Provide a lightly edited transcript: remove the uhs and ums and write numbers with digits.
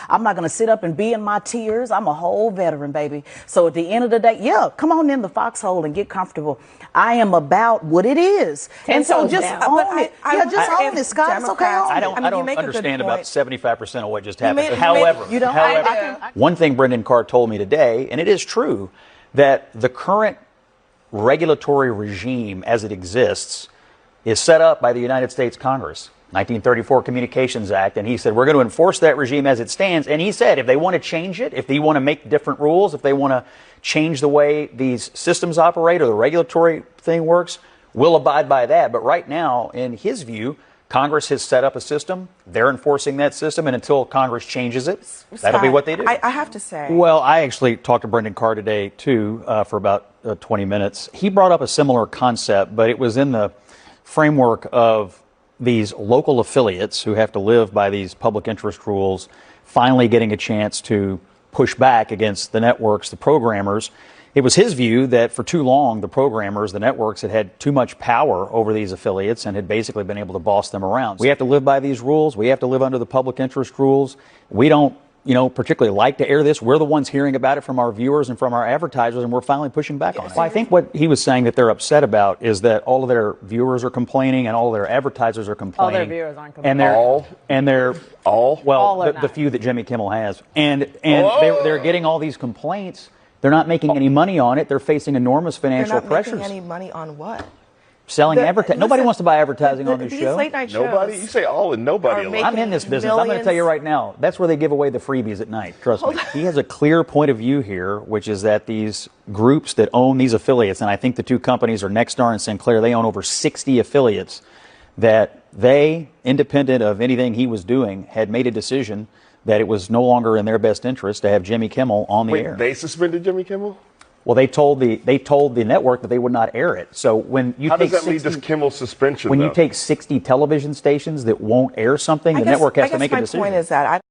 I'm not going to sit up and be in my tears. I'm a whole veteran, baby. So at the end of the day, yeah, come on in the foxhole and get comfortable. I am about what it is. And so just own it. Yeah, just own it, Scott. It's okay. I don't understand about 75% of what just happened. However, one thing Brendan Carr told me today, and it is true, that the current regulatory regime as it exists is set up by the United States Congress. 1934 Communications Act, and he said we're going to enforce that regime as it stands. And he said if they want to change it, if they want to make different rules, if they want to change the way these systems operate or the regulatory thing works, we'll abide by that. But right now, in his view, Congress has set up a system. They're enforcing that system, and until Congress changes it, that'll be what they do. I have to say. Well, I actually talked to Brendan Carr today, too, for about 20 minutes. He brought up a similar concept, but it was in the framework of these local affiliates who have to live by these public interest rules finally getting a chance to push back against the networks, the programmers. It was his view that for too long, the programmers, the networks, had too much power over these affiliates and had basically been able to boss them around. We have to live by these rules. We have to live under the public interest rules. We don't, particularly like to air this. We're the ones hearing about it from our viewers and from our advertisers, and we're finally pushing back on it. Well, I think what he was saying that they're upset about is that all of their viewers are complaining and all of their advertisers are complaining. All their viewers aren't complaining. The few that Jimmy Kimmel has. And they're getting all these complaints. They're not making any money on it. They're facing enormous financial pressures. They're not making any money on what? Selling advertising. Nobody wants to buy advertising on this show. Late night shows. Nobody? You say all and nobody. I'm in this business. I'm going to tell you right now. That's where they give away the freebies at night. Trust me. He has a clear point of view here, which is that these groups that own these affiliates, and I think the two companies are Nexstar and Sinclair, they own over 60 affiliates, that they, independent of anything he was doing, had made a decision that it was no longer in their best interest to have Jimmy Kimmel on the air. They suspended Jimmy Kimmel? Well, they told the network that they would not air it. So when you how does that lead to Kimmel's suspension? When you take 60 television stations that won't air something, the network has to make a decision. My point is that